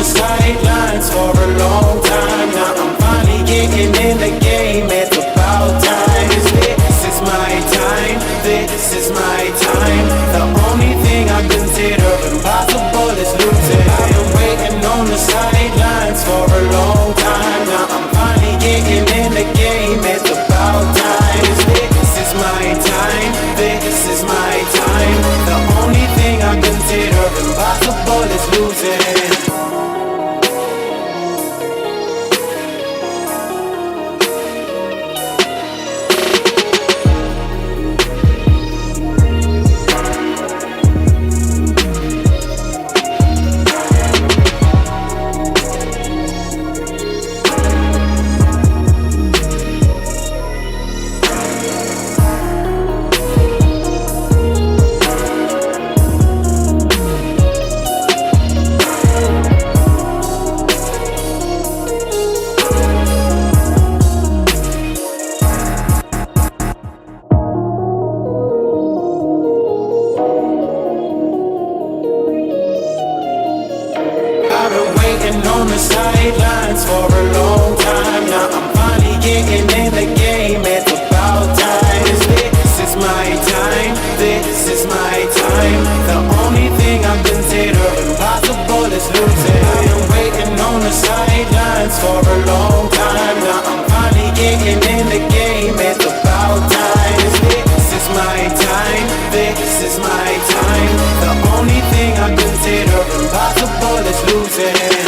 the sidelines for a long time. Now I'm finally getting in the game. It's about time. This is my time. This is my time. The only thing I consider impossible is losing. I've been waiting on the sidelines for a long time. Now I'm finally getting in the game. It's about time. This is my time. This is my time. The only thing I consider impossible is losing. On the sidelines for a long time. Now I'm finally getting in the game. It's about time. This is my time. This is my time. The only thing I consider impossible is losing. I've been waiting on the sidelines for a long time. Now I'm finally getting in the game. It's about time. This is my time. This is my time. The only thing I consider impossible is losing.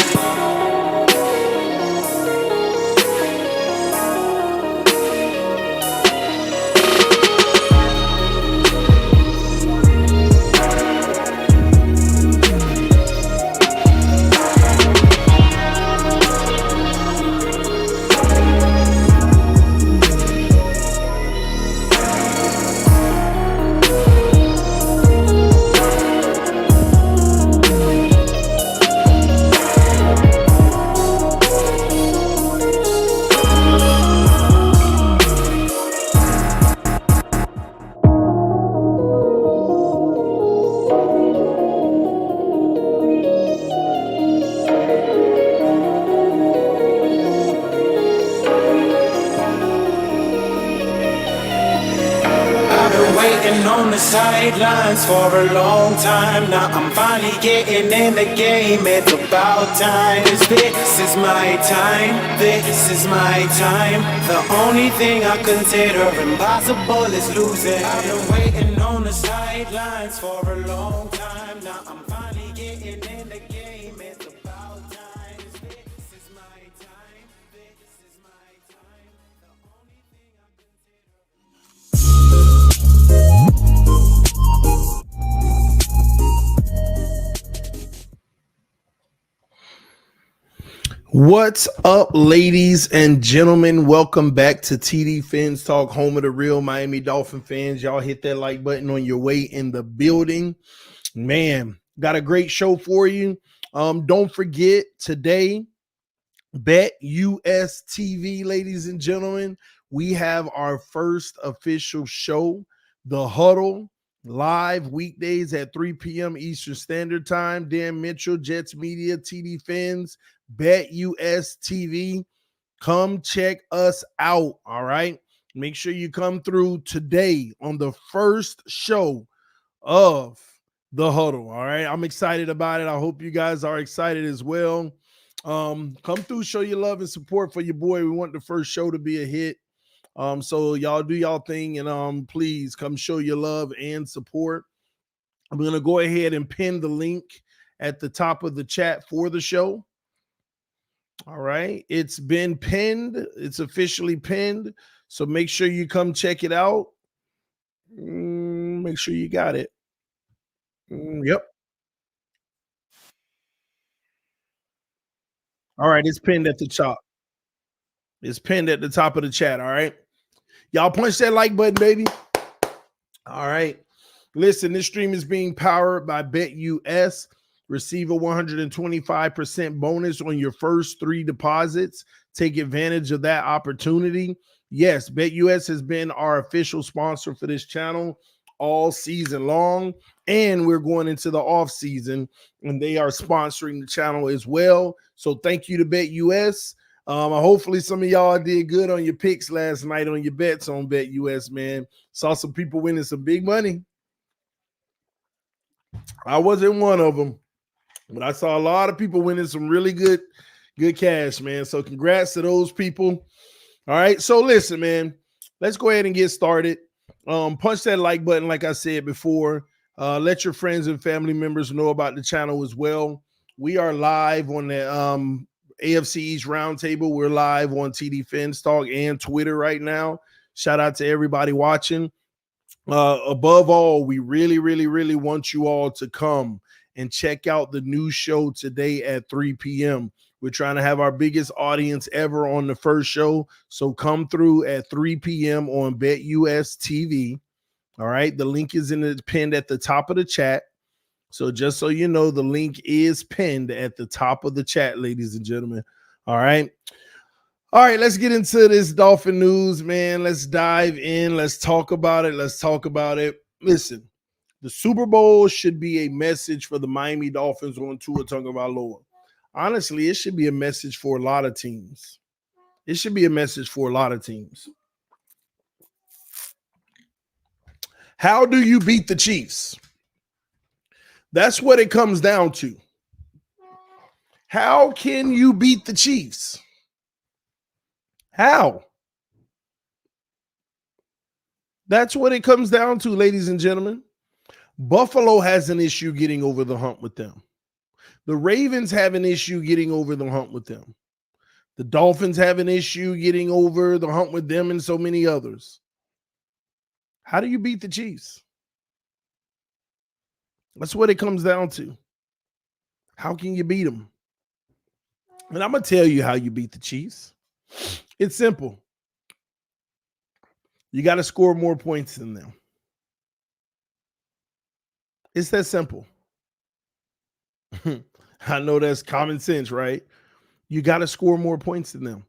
On the sidelines for a long time. Now I'm finally getting in the game. It's about time. This is my time. This is my time. The only thing I consider impossible is losing. I've been waiting on the sidelines for a long time. Now I'm finally getting in the game. It's about time. This is my time. This is my time. The only thing I What's up, ladies and gentlemen? Welcome back to TD Fins Talk, home of the real Miami Dolphin fans. Y'all hit that like button on your way in the building. Man, got a great show for you. Don't forget today, Bet US TV, ladies and gentlemen. We have our first official show, The Huddle, live weekdays at 3 p.m. Eastern Standard Time. Dan Mitchell, Jets Media, TD Fins, Bet US TV. Come check us out, all right? Make sure you come through today on the first show of The Huddle, all right? I'm excited about it. I hope you guys are excited as well. Come through, show your love and support for your boy. We want the first show to be a hit. So y'all do y'all thing, and please come show your love and support. I'm going to go ahead and pin the link at the top of the chat for the show. All right. It's been pinned. It's officially pinned. So make sure you come check it out. Make sure you got it. Yep. All right. It's pinned at the top. It's pinned at the top of the chat. All right. Y'all punch that like button, baby. All right. Listen, this stream is being powered by BetUS. Receive a 125% bonus on your first 3 deposits. Take advantage of that opportunity. Yes, BetUS has been our official sponsor for this channel all season long. And we're going into the off season, and they are sponsoring the channel as well. So thank you to BetUS. Hopefully some of y'all did good on your picks last night on your bets on BetUS, man. Saw some people winning some big money. I wasn't one of them, but I saw a lot of people winning some really good cash, man. So congrats to those people. All right. So listen, man, let's go ahead and get started. Punch that like button, like I said before. Let your friends and family members know about the channel as well. We are live on the AFC East Roundtable. We're live on TD Fins Talk and Twitter right now. Shout out to everybody watching. Above all, we really, really, really want you all to come and check out the new show today at 3 p.m. We're trying to have our biggest audience ever on the first show. So come through at 3 p.m. on BetUS TV. All right. The link is pinned at the top of the chat. So just so you know, the link is pinned at the top of the chat, ladies and gentlemen. All right. All right, let's get into this Dolphin news, man. Let's dive in. Let's talk about it. Listen, the Super Bowl should be a message for the Miami Dolphins on Tua Tagovailoa. Honestly, it should be a message for a lot of teams. How do you beat the Chiefs? That's what it comes down to. How can you beat the Chiefs? How? That's what it comes down to, ladies and gentlemen. Buffalo has an issue getting over the hump with them. The Ravens have an issue getting over the hump with them. The Dolphins have an issue getting over the hump with them and so many others. How do you beat the Chiefs? That's what it comes down to. How can you beat them? And I'm going to tell you how you beat the Chiefs. It's simple. You got to score more points than them. It's that simple. I know that's common sense, right? You got to score more points than them.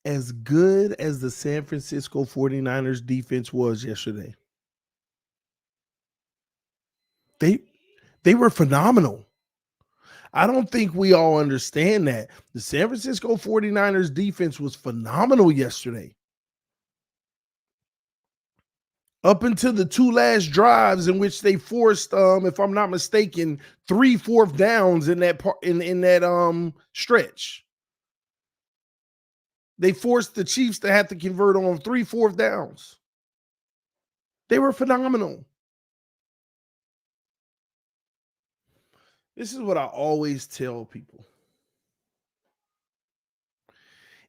As good as the San Francisco 49ers defense was yesterday, they were phenomenal. I don't think we all understand that. The San Francisco 49ers defense was phenomenal yesterday. Up until the two last drives in which they forced, if I'm not mistaken, 3 fourth downs in that stretch. They forced the Chiefs to have to convert on 3 fourth downs. They were phenomenal. This is what I always tell people.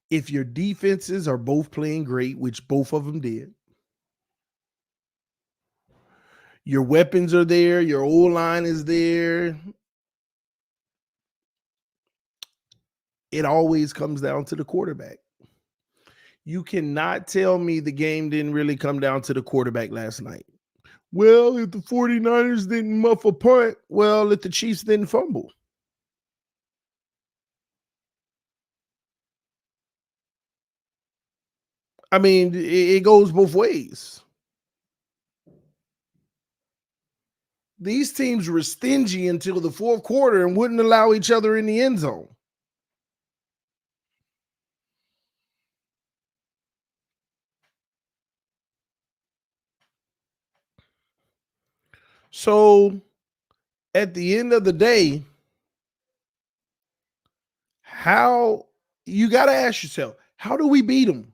If your defenses are both playing great, which both of them did, your weapons are there, your O-line is there, it always comes down to the quarterback. You cannot tell me the game didn't really come down to the quarterback last night. Well, if the 49ers didn't muff a punt, well, if the Chiefs didn't fumble. I mean, it goes both ways. These teams were stingy until the fourth quarter and wouldn't allow each other in the end zone. So at the end of the day, how you got to ask yourself, how do we beat them?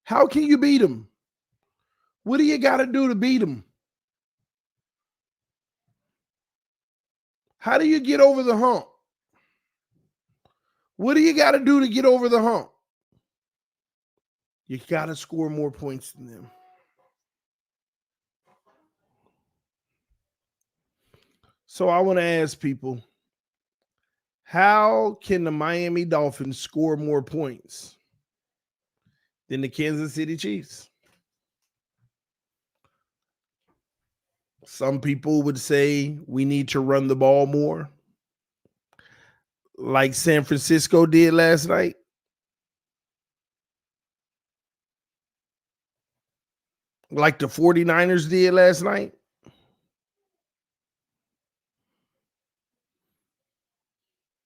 How can you beat them? What do you got to do to beat them? How do you get over the hump? What do you got to do to get over the hump? You got to score more points than them. So I want to ask people, how can the Miami Dolphins score more points than the Kansas City Chiefs? Some people would say we need to run the ball more, like San Francisco did last night. like the 49ers did last night?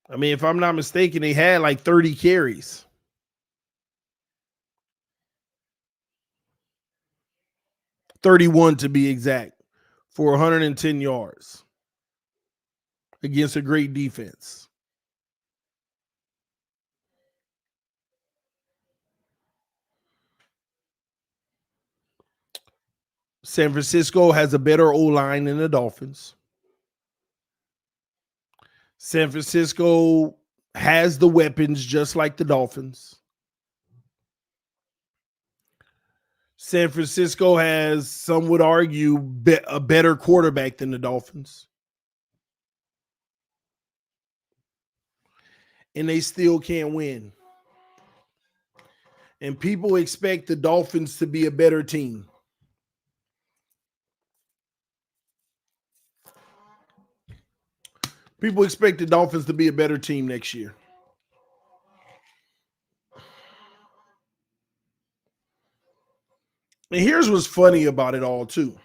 I mean, if I'm not mistaken, they had like 30 carries. 31 to be exact, for 110 yards against a great defense. San Francisco has a better O-line than the Dolphins. San Francisco has the weapons just like the Dolphins. San Francisco has, some would argue, a better quarterback than the Dolphins. And they still can't win. And people expect the Dolphins to be a better team. People expect the Dolphins to be a better team next year. And here's what's funny about it all, too.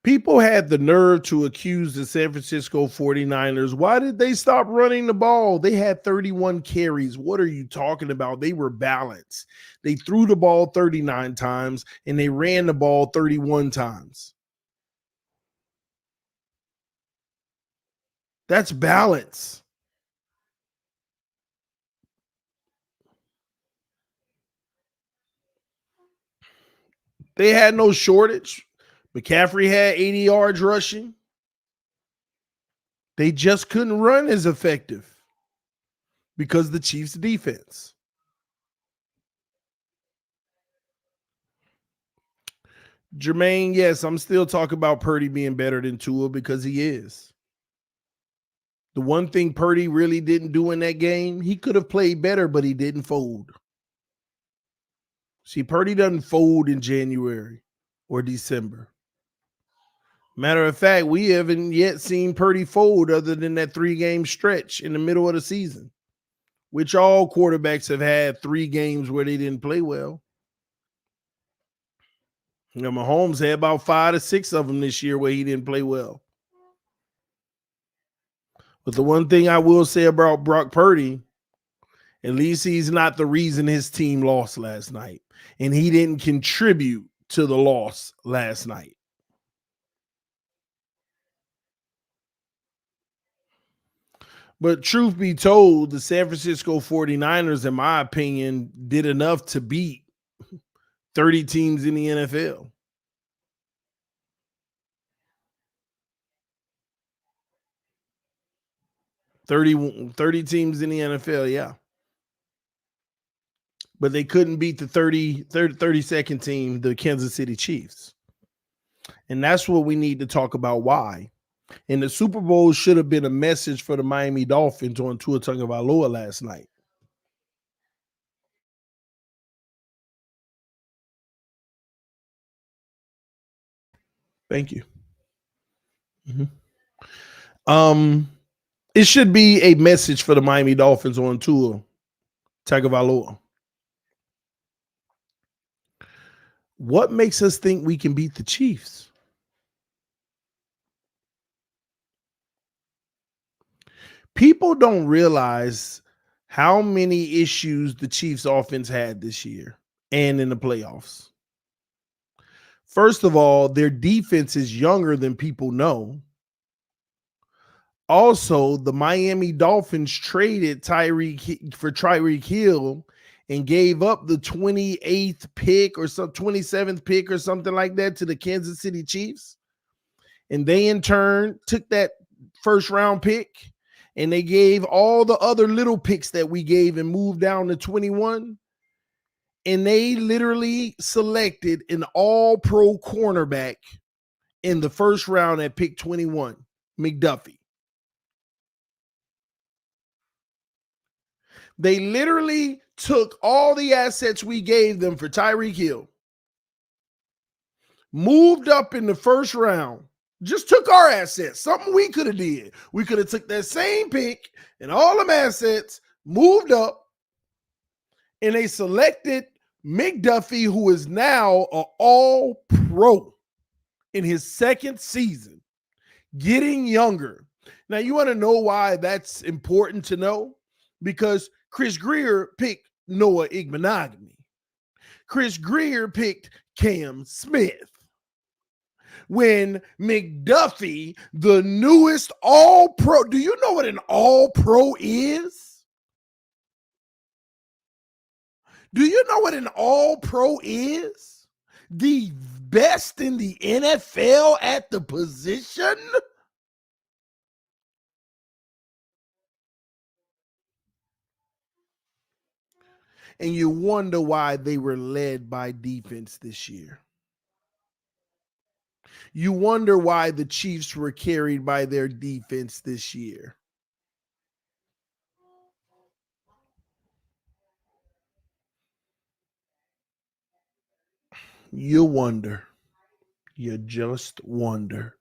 People had the nerve to accuse the San Francisco 49ers. Why did they stop running the ball? They had 31 carries. What are you talking about? They were balanced. They threw the ball 39 times and they ran the ball 31 times. That's balance. They had no shortage. McCaffrey had 80 yards rushing. They just couldn't run as effective because of the Chiefs' defense. Jermaine, yes, I'm still talking about Purdy being better than Tua because he is. The one thing Purdy really didn't do in that game, he could have played better, but he didn't fold. See, Purdy doesn't fold in January or December. Matter of fact, we haven't yet seen Purdy fold other than that 3-game stretch in the middle of the season, which all quarterbacks have had 3 games where they didn't play well. You know, Mahomes had about 5 to 6 of them this year where he didn't play well. But the one thing I will say about Brock Purdy, at least he's not the reason his team lost last night. And he didn't contribute to the loss last night. But truth be told, the San Francisco 49ers, in my opinion, did enough to beat 30 teams in the NFL. 30 teams in the NFL, yeah. But they couldn't beat the 32nd team, the Kansas City Chiefs. And that's what we need to talk about why. And the Super Bowl should have been a message for the Miami Dolphins on Tua Tagovailoa last night. Thank you. It should be a message for the Miami Dolphins on Tua Tagovailoa. What makes us think we can beat the Chiefs? People don't realize how many issues the Chiefs offense had this year and in the playoffs. First of all, their defense is younger than people know. Also, the Miami Dolphins traded Tyreek Hill and gave up the 28th pick or some 27th pick or something like that to the Kansas City Chiefs. And they in turn took that first round pick and they gave all the other little picks that we gave and moved down to 21. And they literally selected an all-pro cornerback in the first round at pick 21, McDuffie. They literally took all the assets we gave them for Tyreek Hill, moved up in the first round, just took our assets, something we could have did. We could have took that same pick and all them assets, moved up, and they selected McDuffie, who is now an all-pro in his second season, getting younger. Now, you want to know why that's important to know? Because Chris Greer picked Noah Igbenogany. Chris Greer picked Cam Smith. When McDuffie, the newest all-pro, do you know what an all-pro is? Do you know what an all-pro is? The best in the NFL at the position? And you wonder why they were led by defense this year. You wonder why the Chiefs were carried by their defense this year. You wonder. You just wonder.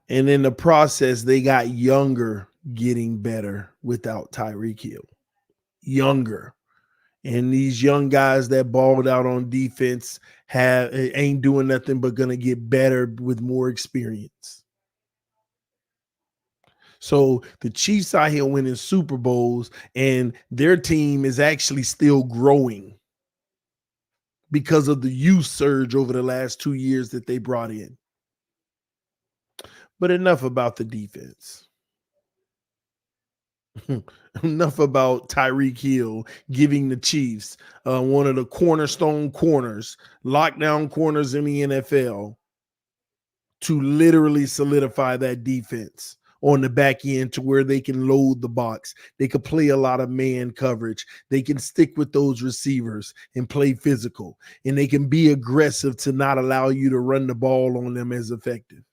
And in the process, they got younger, getting better without Tyreek Hill. Younger. And these young guys that balled out on defense ain't doing nothing but gonna get better with more experience. So the Chiefs out here winning Super Bowls, and their team is actually still growing because of the youth surge over the last 2 years that they brought in. But enough about the defense. Enough about Tyreek Hill giving the Chiefs one of the cornerstone corners, lockdown corners in the NFL, to literally solidify that defense on the back end to where they can load the box. They could play a lot of man coverage. They can stick with those receivers and play physical. And they can be aggressive to not allow you to run the ball on them as effective.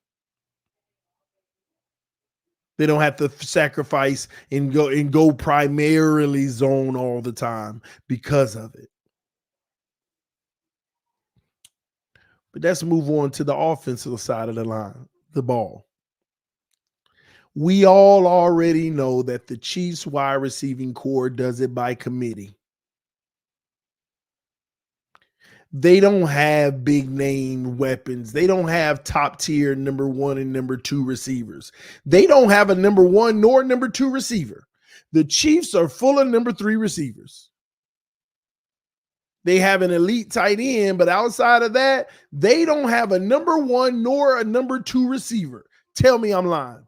They don't have to sacrifice and go primarily zone all the time because of it. But let's move on to the offensive side of the ball. We all already know that the Chiefs wide receiving core does it by committee. They don't have big name weapons. They don't have top tier number 1 and number 2 receivers. They don't have a number 1 nor number 2 receiver. The Chiefs are full of number 3 receivers. They have an elite tight end, but outside of that, they don't have a number 1 nor a number 2 receiver. Tell me I'm lying.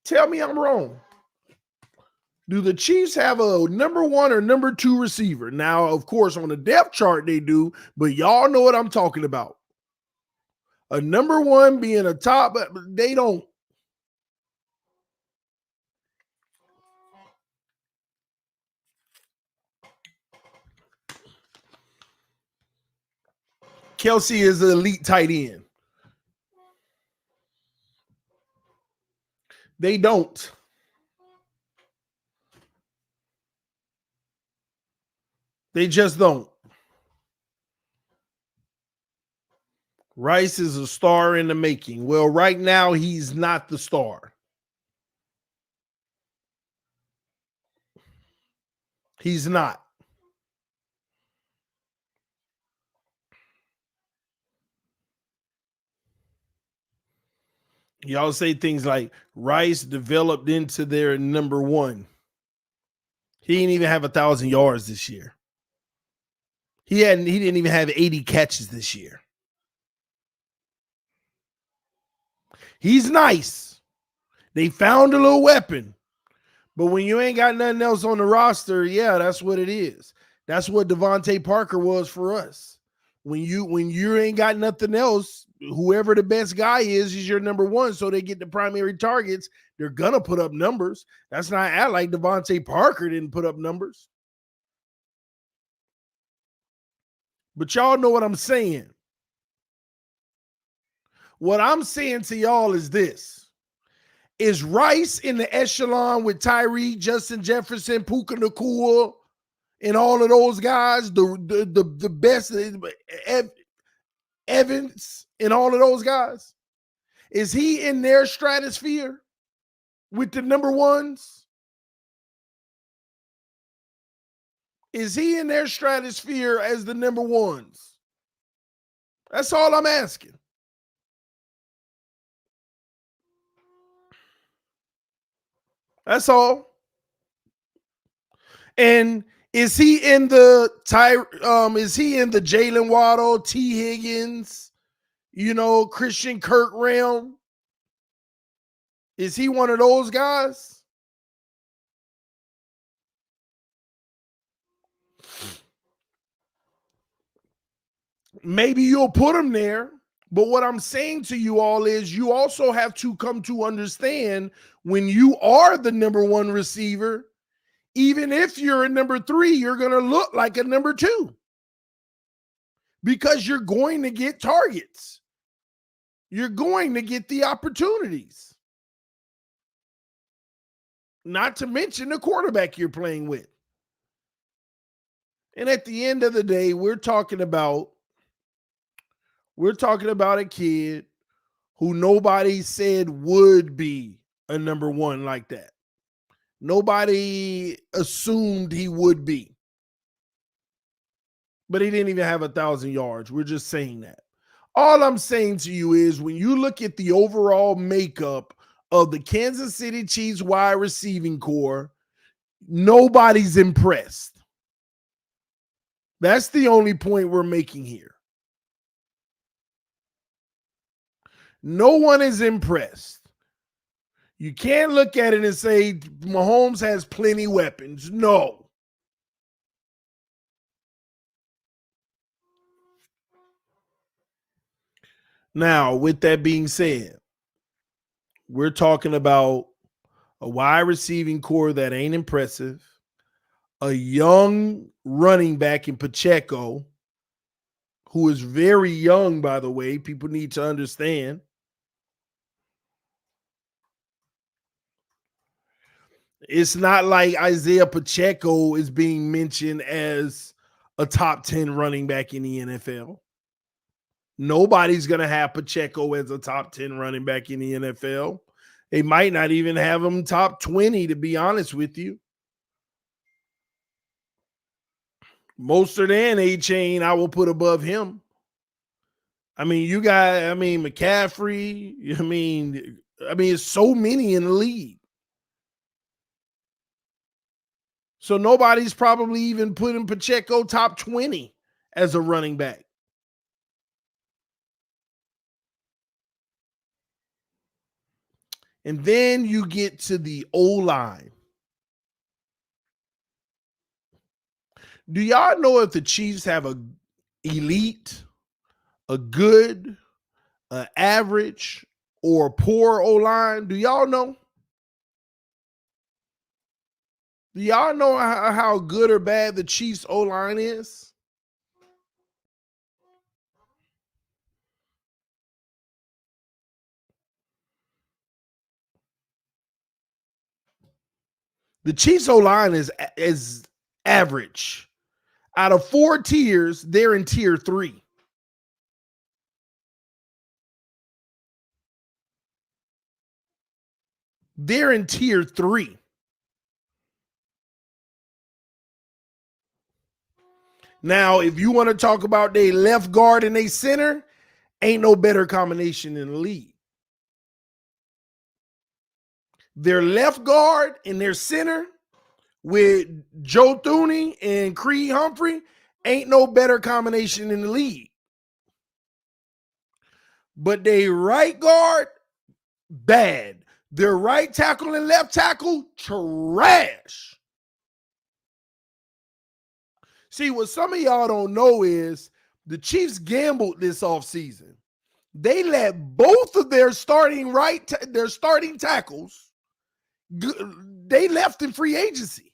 Tell me I'm wrong. Do the Chiefs have a number 1 or number 2 receiver? Now, of course, on the depth chart they do, but y'all know what I'm talking about. A number 1 being a top, but they don't. Kelsey is an elite tight end. They don't. They just don't. Rice is a star in the making. Well, right now, he's not the star. He's not. Y'all say things like Rice developed into their number 1. He didn't even have 1,000 yards this year. He didn't even have 80 catches this year. He's nice. They found a little weapon. But when you ain't got nothing else on the roster, yeah, that's what it is. That's what Devontae Parker was for us. When you ain't got nothing else, whoever the best guy is your number 1, so they get the primary targets. They're gonna put up numbers. That's not act like Devontae Parker didn't put up numbers. But y'all know what I'm saying. What I'm saying to y'all is this. Is Rice in the echelon with Tyree, Justin Jefferson, Puka Nacua, and all of those guys, the best, Evans, and all of those guys? Is he in their stratosphere with the number 1s? Is he in their stratosphere as the number ones? That's all I'm asking. That's all. And is he in the Jalen Waddle, T. Higgins, Christian Kirk realm? Is he one of those guys? Maybe you'll put him there. But what I'm saying to you all is you also have to come to understand when you are the number one receiver, even if you're a number 3, you're going to look like a number 2 because you're going to get targets. You're going to get the opportunities. Not to mention the quarterback you're playing with. And at the end of the day, we're talking about a kid who nobody said would be a number 1 like that. Nobody assumed he would be. But he didn't even have 1,000 yards. We're just saying that. All I'm saying to you is when you look at the overall makeup of the Kansas City Chiefs wide receiving core, nobody's impressed. That's the only point we're making here. No one is impressed. You can't look at it and say Mahomes has plenty weapons. No. Now, with that being said, we're talking about a wide receiving core that ain't impressive, a young running back in Pacheco, who is very young, by the way. People need to understand. It's not like Isaiah Pacheco is being mentioned as a top 10 running back in the NFL. Nobody's going to have Pacheco as a top 10 running back in the NFL. They might not even have him top 20, to be honest with you. Mostert and A-Chain, I will put above him. McCaffrey. It's so many in the league. So nobody's probably even putting Pacheco top 20 as a running back. And then you get to the O-line. Do y'all know if the Chiefs have a elite, a good, an average, or a poor O-line? Do y'all know? Do y'all know how good or bad the Chiefs O-line is? The Chiefs O-line is average. Out of 4 tiers, they're in tier 3. They're in tier 3. Now, if you want to talk about their left guard and their center, ain't no better combination in the league. Their left guard and their center with Joe Thuney and Creed Humphrey ain't no better combination in the league. But they right guard, bad. Their right tackle and left tackle, trash. See, what some of y'all don't know is the Chiefs gambled this offseason. They let both of their starting tackles, they left in free agency.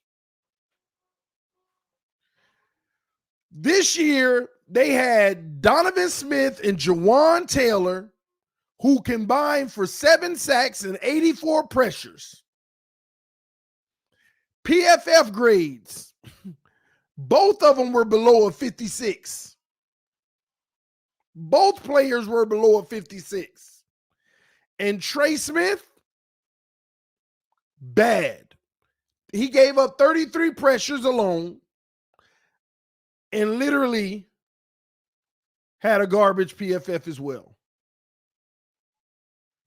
This year, they had Donovan Smith and Jawan Taylor, who combined for 7 sacks and 84 pressures. PFF grades, both of them were below a 56. Both players were below a 56. And Trey Smith, bad. He gave up 33 pressures alone, and literally had a garbage PFF as well.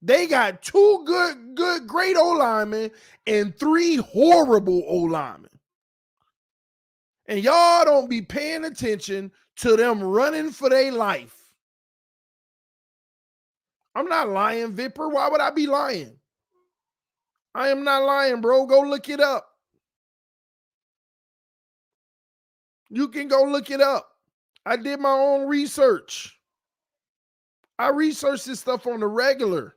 They got 2 great O-linemen and 3 horrible O-linemen. And y'all don't be paying attention to them running for their life. I'm not lying, Vipper. Why would I be lying? I am not lying, bro. Go look it up. You can go look it up. I did my own research. I researched this stuff on the regular.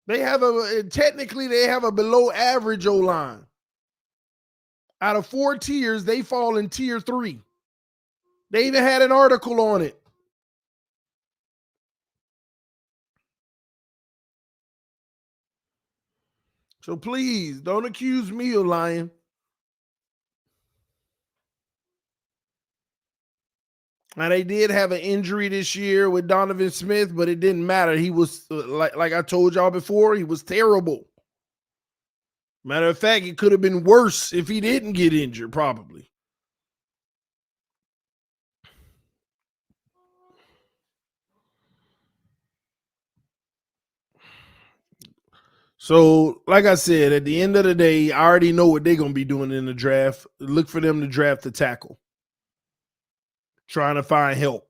They have technically they have a below average O-line. Out of 4 tiers, they fall in tier 3. They even had an article on it. So please don't accuse me of lying. Now they did have an injury this year with Donovan Smith, but it didn't matter. He was like I told y'all before, he was terrible. Matter of fact, it could have been worse if he didn't get injured, probably. So, like I said, at the end of the day, I already know what they're going to be doing in the draft. Look for them to draft the tackle. Trying to find help.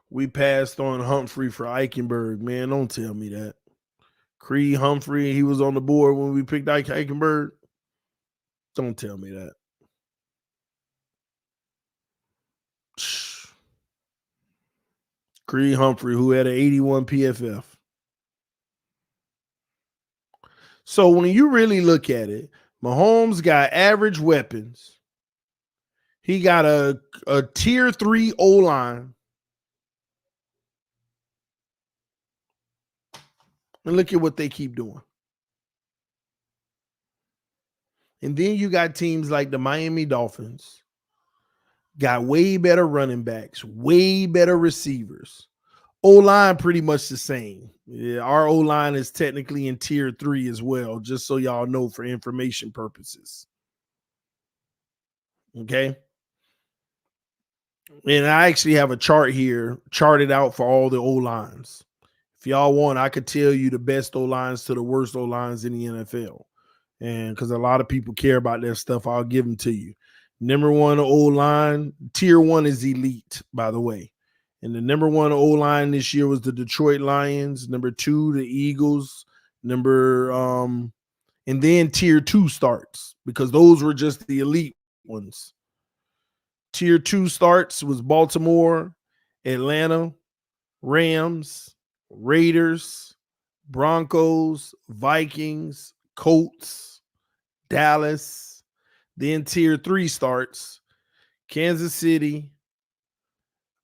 We passed on Humphrey for Eichenberg. Man, don't tell me that. Creed Humphrey, he was on the board when we picked Eichenberg. Don't tell me that. Creed Humphrey, who had an 81 PFF. So when you really look at it, Mahomes got average weapons. He got a tier 3 O-line. And look at what they keep doing. And then you got teams like the Miami Dolphins. Got way better running backs, way better receivers. O-line pretty much the same. Yeah, our O-line is technically in tier 3 as well, just so y'all know for information purposes. Okay. And I actually have a chart here, charted out for all the O-lines. If y'all want, I could tell you the best O-lines to the worst O-lines in the NFL. And because a lot of people care about that stuff, I'll give them to you. Number 1 O-line, tier 1 is elite, by the way. And the number 1 O-line this year was the Detroit Lions. Number 2, the Eagles. And then tier 2 starts because those were just the elite ones. Tier 2 starts was Baltimore, Atlanta, Rams, Raiders, Broncos, Vikings, Colts, Dallas. Then tier 3 starts Kansas City,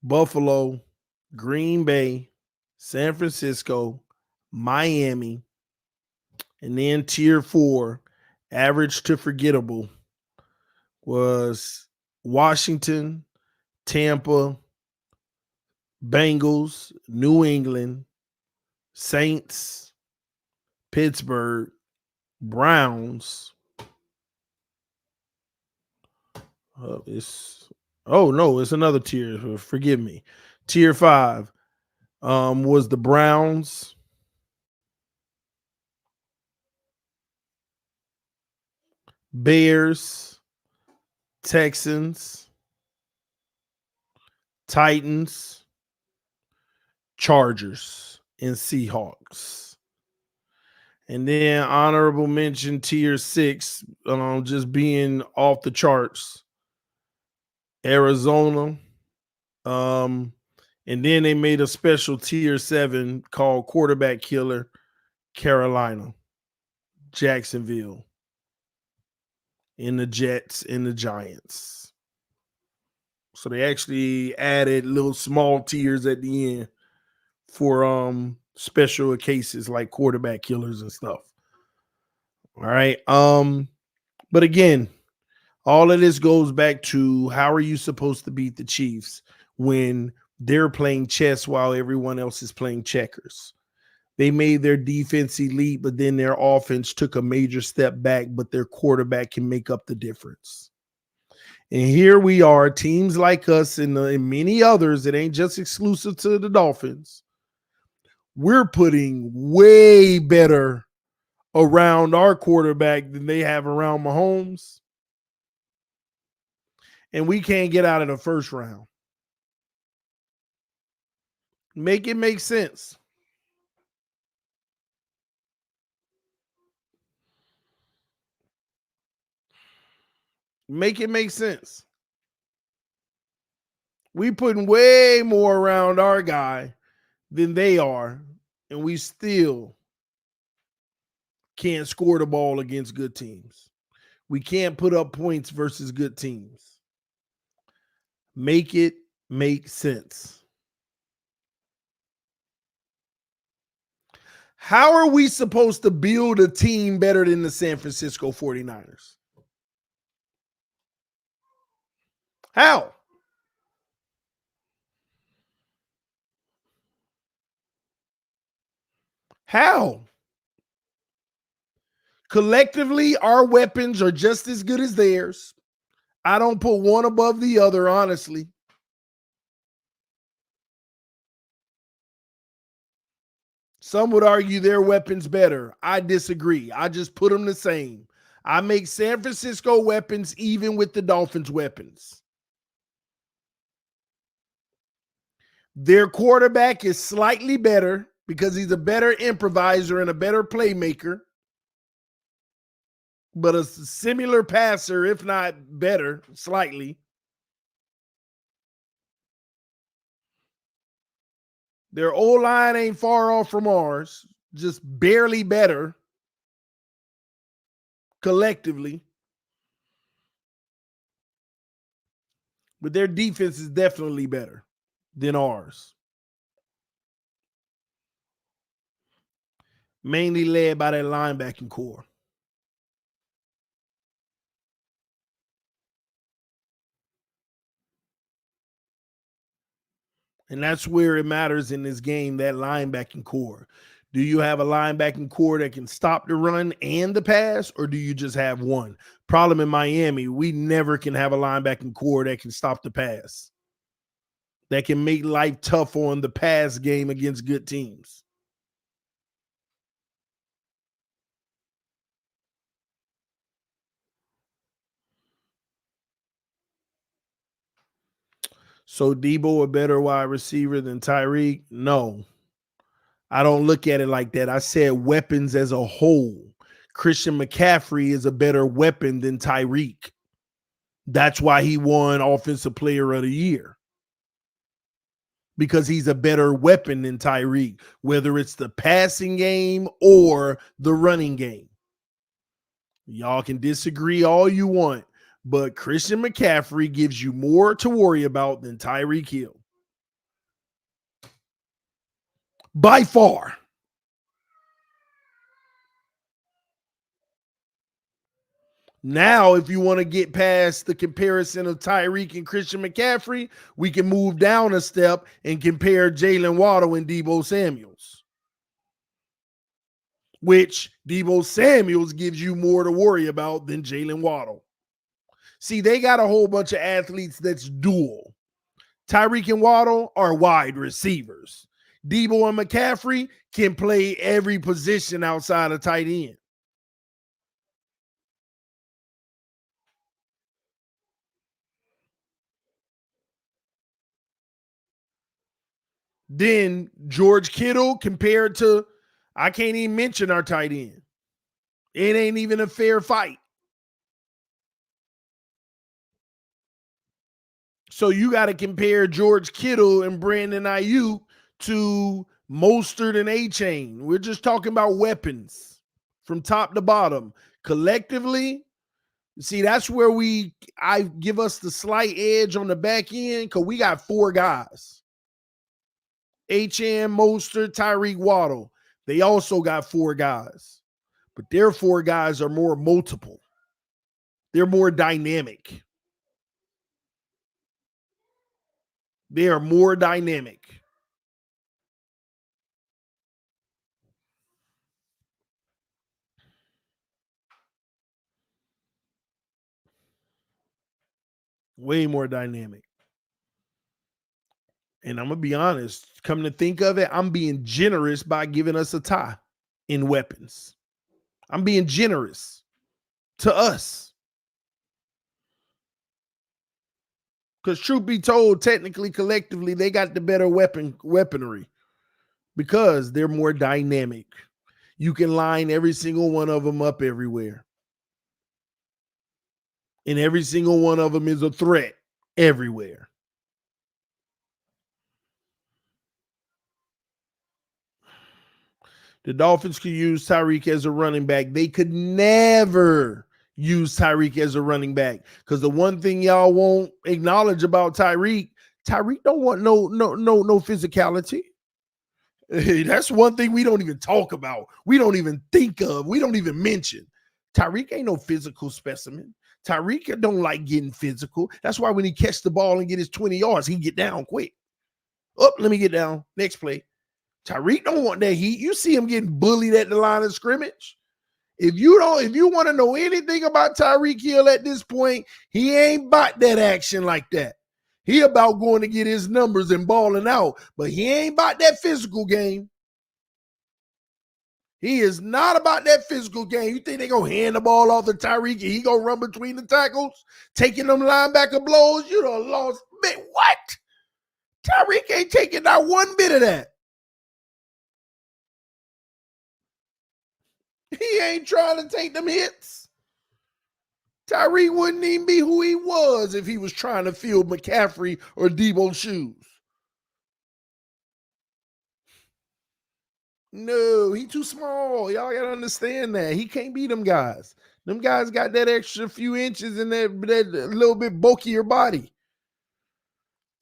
Buffalo, Green Bay, San Francisco, Miami. And then tier 4, average to forgettable, was Washington, Tampa, Bengals, New England, Saints, Pittsburgh, Browns. It's another tier. Forgive me. Tier 5 was the Browns, Bears, Texans, Titans, Chargers, and Seahawks. And then honorable mention tier 6, just being off the charts, Arizona. And then they made a special tier 7 called quarterback killer, Carolina, Jacksonville, and the Jets and the Giants. So they actually added little small tiers at the end for special cases like quarterback killers and stuff. All right. But again, all of this goes back to how are you supposed to beat the Chiefs when They're playing chess while everyone else is playing checkers. They made their defense elite, but then their offense took a major step back, but their quarterback can make up the difference. And here we are, teams like us and many others, it ain't just exclusive to the Dolphins. We're putting way better around our quarterback than they have around Mahomes. And we can't get out of the first round. Make it make sense. Make it make sense. We putting way more around our guy than they are, and we still can't score the ball against good teams. We can't put up points versus good teams. Make it make sense. How are we supposed to build a team better than the San Francisco 49ers? How? How? Collectively, our weapons are just as good as theirs. I don't put one above the other, honestly. Some would argue their weapons better. I disagree. I just put them the same. I make San Francisco weapons even with the Dolphins weapons. Their quarterback is slightly better because he's a better improviser and a better playmaker, but a similar passer, if not better, slightly. Their O-line ain't far off from ours, just barely better collectively. But their defense is definitely better than ours. Mainly led by that linebacking core. And that's where it matters in this game, that linebacking core. Do you have a linebacking core that can stop the run and the pass, or do you just have one? Problem in Miami, we never can have a linebacking core that can stop the pass, that can make life tough on the pass game against good teams. So Debo a better wide receiver than Tyreek? No. I don't look at it like that. I said weapons as a whole. Christian McCaffrey is a better weapon than Tyreek. That's why he won Offensive Player of the Year. Because he's a better weapon than Tyreek, whether it's the passing game or the running game. Y'all can disagree all you want, but Christian McCaffrey gives you more to worry about than Tyreek Hill. By far. Now, if you want to get past the comparison of Tyreek and Christian McCaffrey, we can move down a step and compare Jalen Waddle and Deebo Samuels, which Deebo Samuels gives you more to worry about than Jalen Waddle. See, they got a whole bunch of athletes that's dual. Tyreek and Waddle are wide receivers. Deebo and McCaffrey can play every position outside of tight end. Then George Kittle compared to, I can't even mention our tight end. It ain't even a fair fight. So you got to compare George Kittle and Brandon Ayuk to Mostert and A-Chain. We're just talking about weapons from top to bottom. Collectively, see, that's where I give us the slight edge on the back end because we got four guys. HM, Mostert, Tyreek, Waddle. They also got four guys. But their four guys are more multiple. They're more dynamic. They are more dynamic. Way more dynamic. And I'm going to be honest, come to think of it, I'm being generous by giving us a tie in weapons. I'm being generous to us. Because truth be told, technically, collectively, they got the better weaponry because they're more dynamic. You can line every single one of them up everywhere. And every single one of them is a threat everywhere. The Dolphins could use Tyreek as a running back. They could never use Tyreek as a running back because the one thing y'all won't acknowledge about Tyreek don't want no physicality. That's one thing we don't even talk about. We don't even think of. We don't even mention. Tyreek ain't no physical specimen. Tyreek don't like getting physical. That's why when he catch the ball and get his 20 yards, he get down quick. Up, let me get down. Next play. Tyreek don't want that heat. You see him getting bullied at the line of scrimmage. If you want to know anything about Tyreek Hill at this point, he ain't about that action like that. He about going to get his numbers and balling out, but he ain't about that physical game. He is not about that physical game. You think they gonna hand the ball off to Tyreek and he gonna run between the tackles, taking them linebacker blows? You done lost. Man, what? Tyreek ain't taking not one bit of that. He ain't trying to take them hits. Tyreek wouldn't even be who he was if he was trying to fill McCaffrey or Debo's shoes. No, he too small. Y'all gotta understand that. He can't beat them guys. Them guys got that extra few inches in that little bit bulkier body.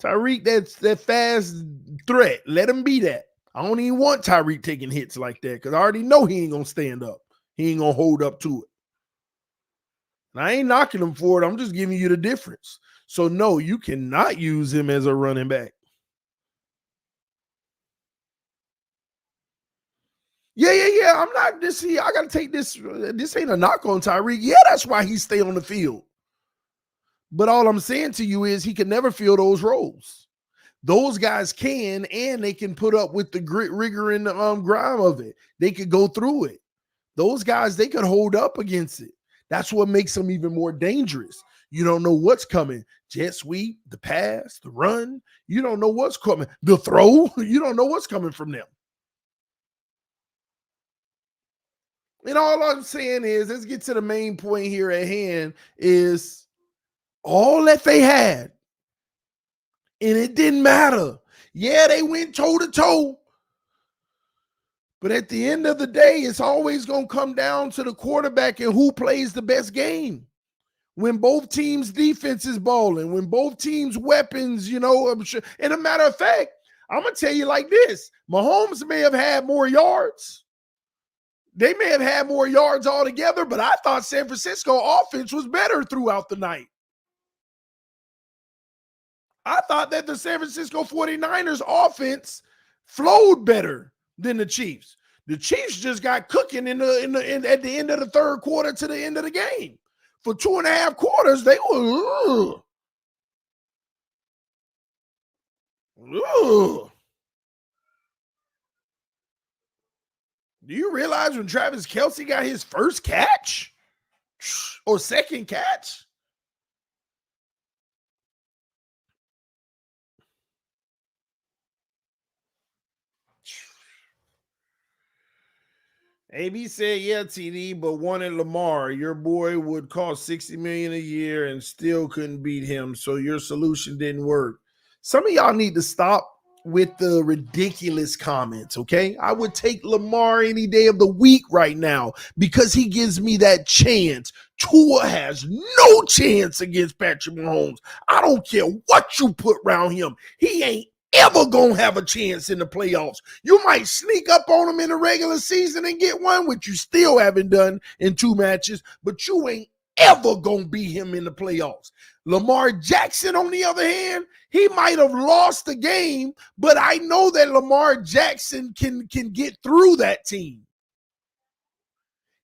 Tyreek, that's that fast threat. Let him be that. I don't even want Tyreek taking hits like that because I already know he ain't gonna stand up. He ain't gonna hold up to it. And I ain't knocking him for it. I'm just giving you the difference. So no, you cannot use him as a running back. Yeah. I'm not this. I gotta take this. This ain't a knock on Tyreek. Yeah, that's why he stay on the field. But all I'm saying to you is he can never fill those roles. Those guys can, and they can put up with the grit, rigor, and the grime of it. They could go through it. Those guys, they could hold up against it. That's what makes them even more dangerous. You don't know what's coming. Jet sweep, the pass, the run. You don't know what's coming. The throw. You don't know what's coming from them. And all I'm saying is, let's get to the main point here at hand, is all that they had, and it didn't matter. Yeah, they went toe to toe. But at the end of the day, it's always going to come down to the quarterback and who plays the best game. When both teams' defense is balling, when both teams' weapons, and a matter of fact, I'm going to tell you like this. Mahomes may have had more yards. They may have had more yards altogether, but I thought San Francisco offense was better throughout the night. I thought that the San Francisco 49ers offense flowed better than the Chiefs. The Chiefs just got cooking at the end of the third quarter to the end of the game. For 2.5 quarters, they were Do you realize when Travis Kelce got his first catch or second catch? AB said, yeah, TD, but wanted Lamar. Your boy would cost $60 million a year and still couldn't beat him. So your solution didn't work. Some of y'all need to stop with the ridiculous comments, okay? I would take Lamar any day of the week right now because he gives me that chance. Tua has no chance against Patrick Mahomes. I don't care what you put around him. He ain't ever gonna have a chance in the playoffs. You might sneak up on him in the regular season and get one, which you still haven't done in 2 matches, but you ain't ever gonna beat him in the playoffs. Lamar Jackson, on the other hand, he might have lost the game, but I know that Lamar Jackson can get through that team.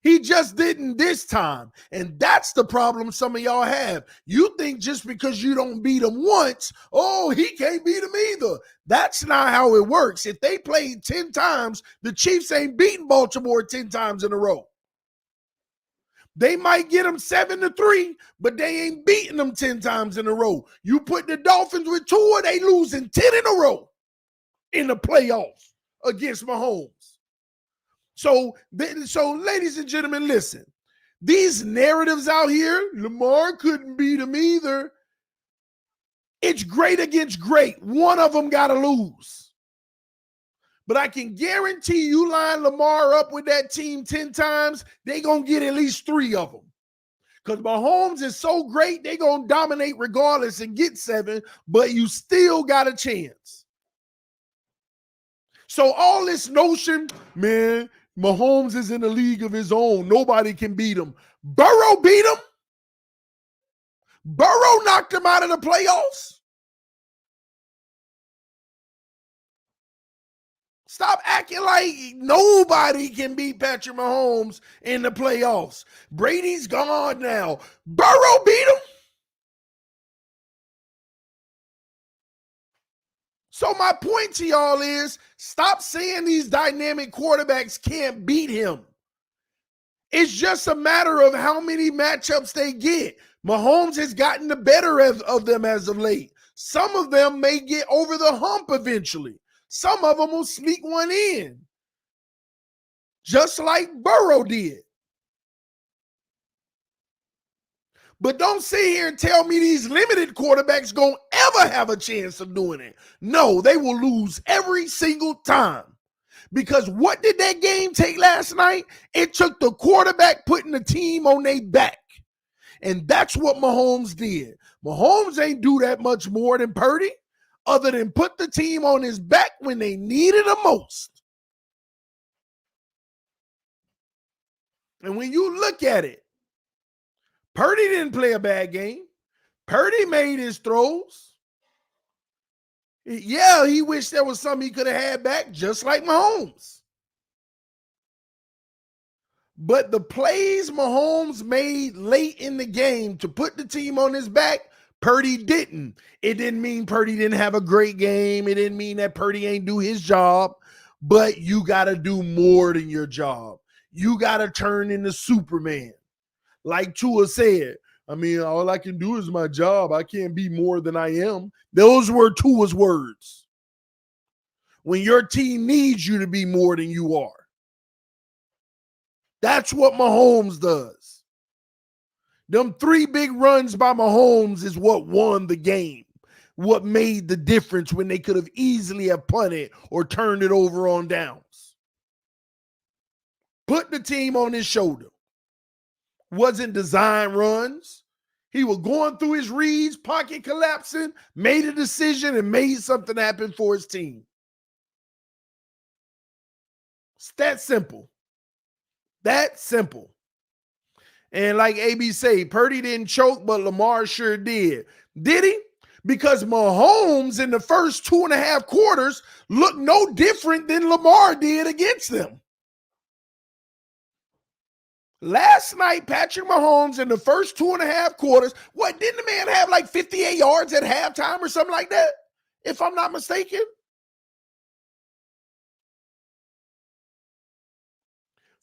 He just didn't this time. And that's the problem some of y'all have. You think just because you don't beat him once, oh, he can't beat him either. That's not how it works. If they played 10 times, the Chiefs ain't beaten Baltimore 10 times in a row. They might get them 7-3, but they ain't beating them 10 times in a row. You put the Dolphins with Tua, they losing 10 in a row in the playoffs against Mahomes. So, ladies and gentlemen, listen. These narratives out here, Lamar couldn't beat him either. It's great against great. One of them got to lose. But I can guarantee you line Lamar up with that team 10 times, they going to get at least 3 of them. Because Mahomes is so great, they going to dominate regardless and get 7, but you still got a chance. So all this notion, man, Mahomes is in a league of his own. Nobody can beat him. Burrow beat him. Burrow knocked him out of the playoffs. Stop acting like nobody can beat Patrick Mahomes in the playoffs. Brady's gone now. Burrow beat him. So my point to y'all is stop saying these dynamic quarterbacks can't beat him. It's just a matter of how many matchups they get. Mahomes has gotten the better of them as of late. Some of them may get over the hump eventually. Some of them will sneak one in, just like Burrow did. But don't sit here and tell me these limited quarterbacks gonna ever have a chance of doing it. No, they will lose every single time. Because what did that game take last night? It took the quarterback putting the team on their back. And that's what Mahomes did. Mahomes ain't do that much more than Purdy, other than put the team on his back when they needed him most. And when you look at it, Purdy didn't play a bad game. Purdy made his throws. Yeah, he wished there was something he could have had back, just like Mahomes. But the plays Mahomes made late in the game to put the team on his back, Purdy didn't. It didn't mean Purdy didn't have a great game. It didn't mean that Purdy ain't do his job. But you got to do more than your job. You got to turn into Superman. Like Tua said, I mean, all I can do is my job. I can't be more than I am. Those were Tua's words. When your team needs you to be more than you are. That's what Mahomes does. Them 3 big runs by Mahomes is what won the game. What made the difference when they could have easily have punted or turned it over on downs. Put the team on his shoulder. Wasn't design runs. He was going through his reads, pocket collapsing, made a decision, and made something happen for his team. It's that simple. That simple. And like AB say, Purdy didn't choke, but Lamar sure did. Did he? Because Mahomes in the first 2.5 quarters looked no different than Lamar did against them. Last night, Patrick Mahomes in the first 2.5 quarters, what, didn't the man have like 58 yards at halftime or something like that? If I'm not mistaken.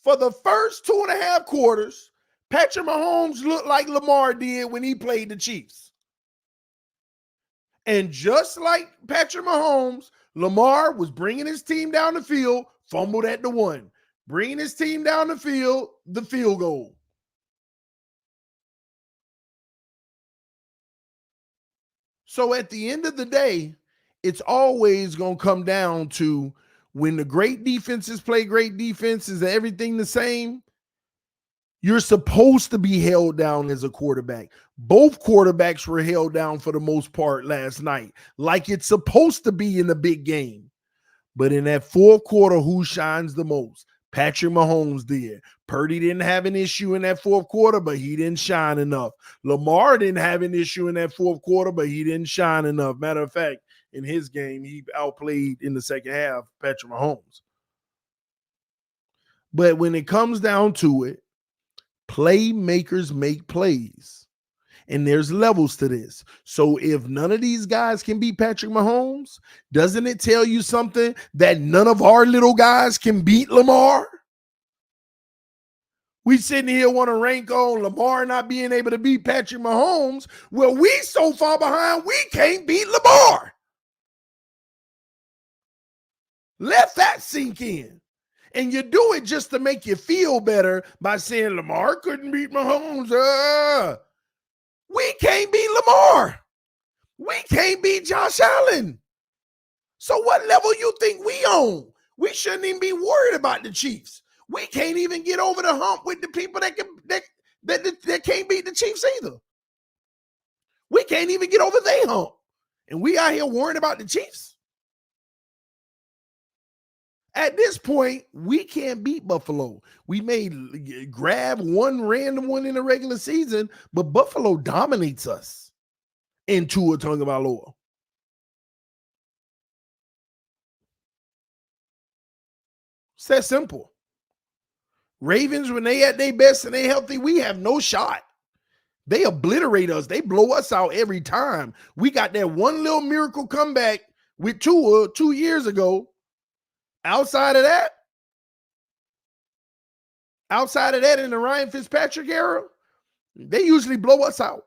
For the first 2.5 quarters, Patrick Mahomes looked like Lamar did when he played the Chiefs. And just like Patrick Mahomes, Lamar was bringing his team down the field, fumbled at the 1. Bringing his team down the field goal. So at the end of the day, it's always going to come down to when the great defenses play great defenses and everything the same, you're supposed to be held down as a quarterback. Both quarterbacks were held down for the most part last night, like it's supposed to be in a big game. But in that 4th quarter, who shines the most? Patrick Mahomes did. Purdy didn't have an issue in that fourth quarter, but he didn't shine enough. Lamar didn't have an issue in that fourth quarter, but he didn't shine enough. Matter of fact, in his game, he outplayed in the second half Patrick Mahomes. But when it comes down to it, playmakers make plays. And there's levels to this. So if none of these guys can beat Patrick Mahomes, doesn't it tell you something that none of our little guys can beat Lamar? We sitting here want to rank on Lamar not being able to beat Patrick Mahomes. Well, we so far behind, we can't beat Lamar. Let that sink in. And you do it just to make you feel better by saying Lamar couldn't beat Mahomes. We can't beat Lamar. We can't beat Josh Allen. So what level you think we on? We shouldn't even be worried about the Chiefs. We can't even get over the hump with the people that can't beat the Chiefs either. We can't even get over their hump. And we out here worrying about the Chiefs. At this point, we can't beat Buffalo. We may grab one random one in the regular season, but Buffalo dominates us in Tua Tagovailoa. It's that simple. Ravens, when they at their best and they healthy, we have no shot. They obliterate us. They blow us out every time. We got that one little miracle comeback with Tua 2 years ago. Outside of that in the Ryan Fitzpatrick era, they usually blow us out.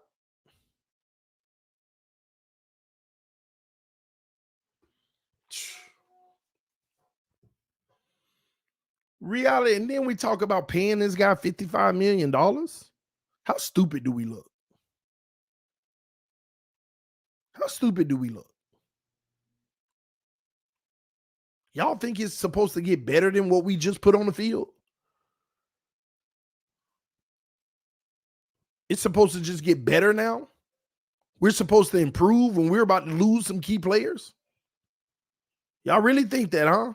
Reality, and then we talk about paying this guy $55 million. How stupid do we look? How stupid do we look? Y'all think it's supposed to get better than what we just put on the field? It's supposed to just get better now? We're supposed to improve when we're about to lose some key players? Y'all really think that, huh?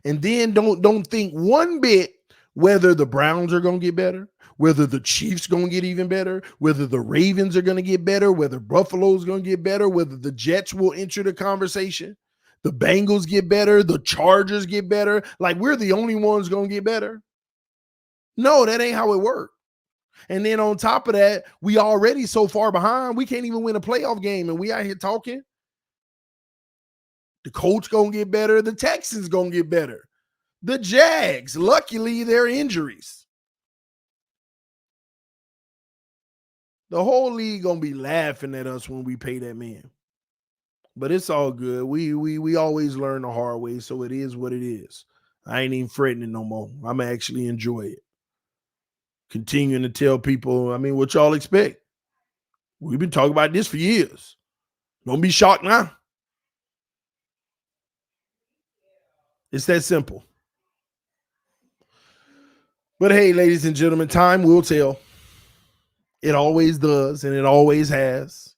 And then don't think one bit whether the Browns are going to get better, whether the Chiefs going to get even better, whether the Ravens are going to get better, whether Buffalo's going to get better, whether the Jets will enter the conversation, the Bengals get better, the Chargers get better. Like we're the only ones going to get better. No, that ain't how it works. And then on top of that, we already so far behind, we can't even win a playoff game. And we out here talking. The Colts going to get better. The Texans going to get better. The Jags, luckily, their injuries. The whole league going to be laughing at us when we pay that man. But it's all good. We always learn the hard way, so it is what it is. I ain't even fretting it no more. I'm going to actually enjoy it. Continuing to tell people, what y'all expect. We've been talking about this for years. Don't be shocked now. It's that simple. But hey, ladies and gentlemen, time will tell. It always does, and it always has.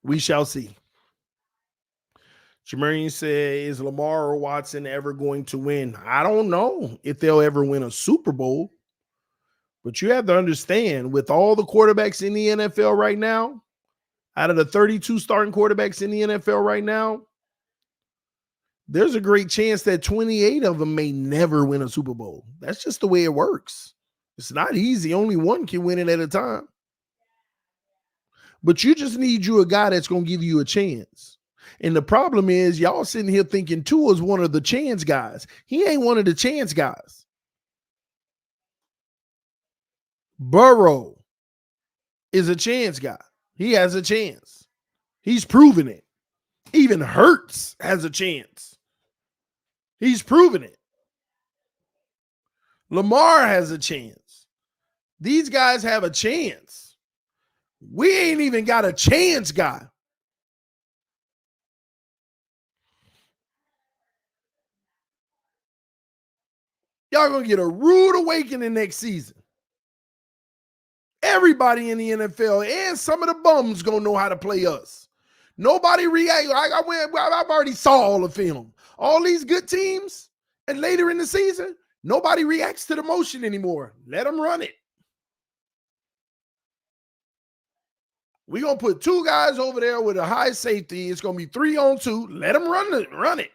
We shall see. Jamarian said, is Lamar or Watson ever going to win? I don't know if they'll ever win a Super Bowl. But you have to understand, with all the quarterbacks in the NFL right now, out of the 32 starting quarterbacks in the NFL right now, there's a great chance that 28 of them may never win a Super Bowl. That's just the way it works. It's not easy. Only one can win it at a time. But you just need you a guy that's going to give you a chance. And the problem is y'all sitting here thinking Tua's one of the chance guys. He ain't one of the chance guys. Burrow is a chance guy. He has a chance. He's proven it. Even Hurts has a chance. He's proven it. Lamar has a chance. These guys have a chance. We ain't even got a chance guy. Y'all gonna get a rude awakening next season. Everybody in the NFL and some of the bums gonna know how to play us. Nobody react. I've already saw all the film. All these good teams, and later in the season, nobody reacts to the motion anymore. Let them run it. We're going to put two guys over there with a high safety. It's going to be 3-on-2. Let them run it.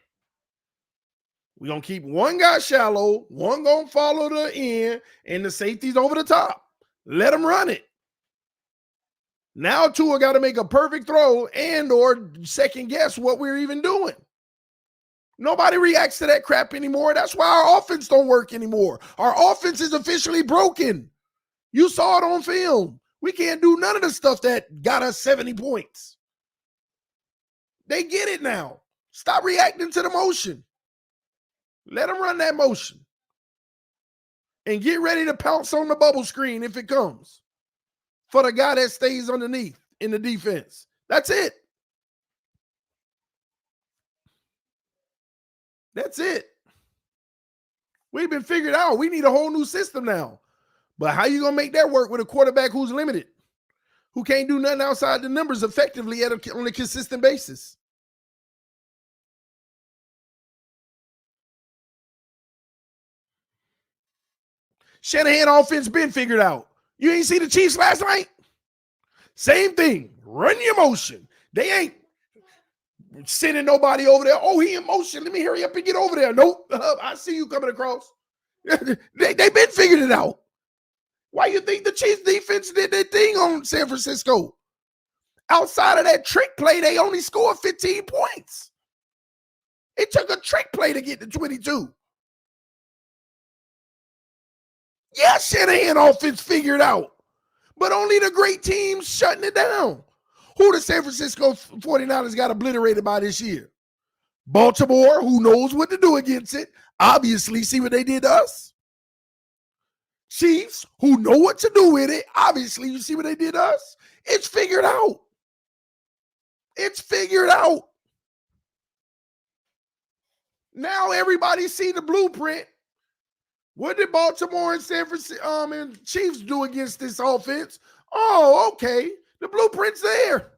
We're going to keep one guy shallow, one going to follow the end, and the safety's over the top. Let them run it. Now Tua got to make a perfect throw and or second guess what we're even doing. Nobody reacts to that crap anymore. That's why our offense don't work anymore. Our offense is officially broken. You saw it on film. We can't do none of the stuff that got us 70 points. They get it now. Stop reacting to the motion. Let them run that motion. And get ready to pounce on the bubble screen if it comes. For the guy that stays underneath in the defense. That's it. That's it. We've been figured out. We need a whole new system now. But how you going to make that work with a quarterback who's limited? Who can't do nothing outside the numbers effectively on a consistent basis? Shanahan offense been figured out. You ain't see the Chiefs last night? Same thing. Run your motion. They ain't sending nobody over there. Oh, he in motion. Let me hurry up and get over there. Nope. I see you coming across. They been figured it out. Why you think the Chiefs defense did their thing on San Francisco? Outside of that trick play, they only scored 15 points. It took a trick play to get to 22. Yeah, Shanahan offense figured out. But only the great teams shutting it down. Who the San Francisco 49ers got obliterated by this year? Baltimore, who knows what to do against it. Obviously, see what they did to us. Chiefs, who know what to do with it. Obviously, you see what they did to us. It's figured out. It's figured out. Now everybody see the blueprint. What did Baltimore and San Francisco and Chiefs do against this offense? Oh, okay. The blueprint's there.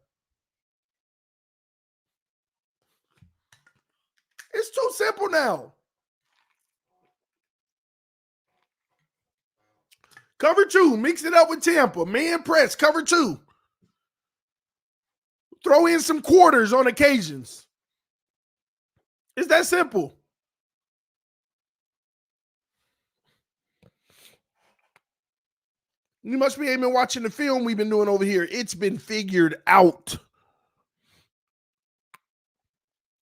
It's too simple now. Cover two. Mix it up with Tampa. Man press. Cover two. Throw in some quarters on occasions. It's that simple. You must be even watching the film we've been doing over here. It's been figured out.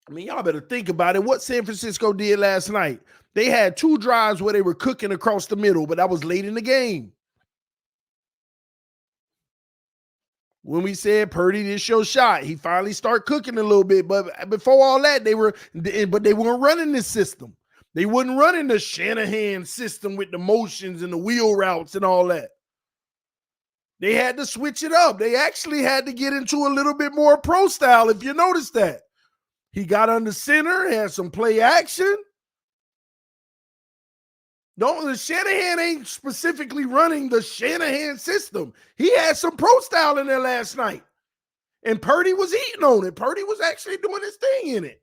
I mean, y'all better think about it. What San Francisco did last night. They had 2 drives where they were cooking across the middle, but that was late in the game. When we said Purdy did show shot, he finally started cooking a little bit. But before all that, they weren't running this system. They wasn't running the Shanahan system with the motions and the wheel routes and all that. They had to switch it up. They actually had to get into a little bit more pro style, if you notice that. He got under center, had some play action. The Shanahan ain't specifically running the Shanahan system. He had some pro style in there last night. And Purdy was eating on it. Purdy was actually doing his thing in it.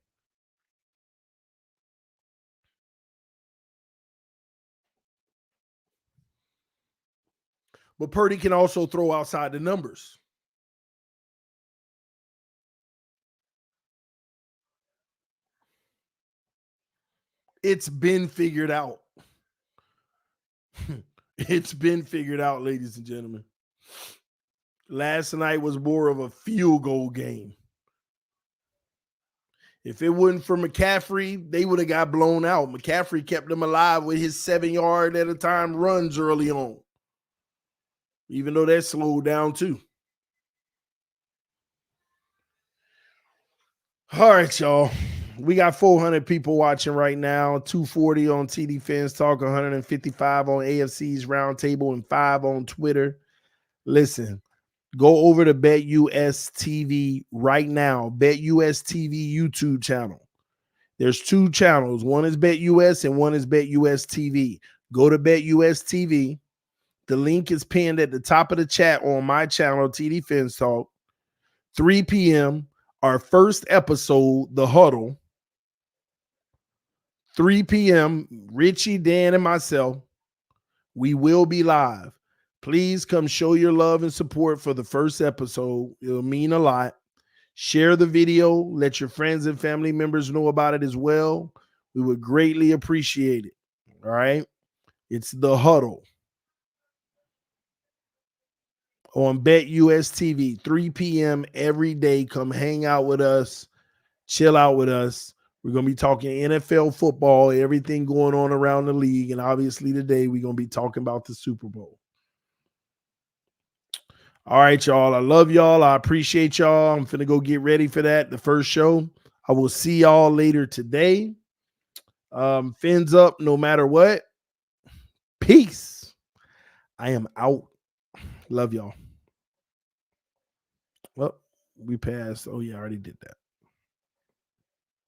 But Purdy can also throw outside the numbers. It's been figured out. It's been figured out, ladies and gentlemen. Last night was more of a field goal game. If it wasn't for McCaffrey, they would have got blown out. McCaffrey kept them alive with his 7-yard at a time runs early on. Even though that slowed down too. All right, y'all. We got 400 people watching right now. 240 on TD Fans Talk, 155 on AFC's Roundtable, and 5 on Twitter. Listen, go over to BetUS TV right now. BetUS TV YouTube channel. There's 2 channels. One is BetUS and one is BetUS TV. Go to BetUS TV. The link is pinned at the top of the chat on my channel, TD Fans Talk. 3 p.m. Our first episode, The Huddle, 3 p.m. Richie, Dan, and myself. We will be live. Please come show your love and support for the first episode. It'll mean a lot. Share the video. Let your friends and family members know about it as well. We would greatly appreciate it. All right. It's The Huddle on BetUS TV, 3 p.m. every day. Come hang out with us. Chill out with us. We're going to be talking NFL football, everything going on around the league. And obviously today we're going to be talking about the Super Bowl. All right, y'all. I love y'all. I appreciate y'all. I'm finna go get ready for that, the first show. I will see y'all later today. Fins up no matter what. Peace. I am out. Love y'all. Well, we passed. Oh, yeah, I already did that.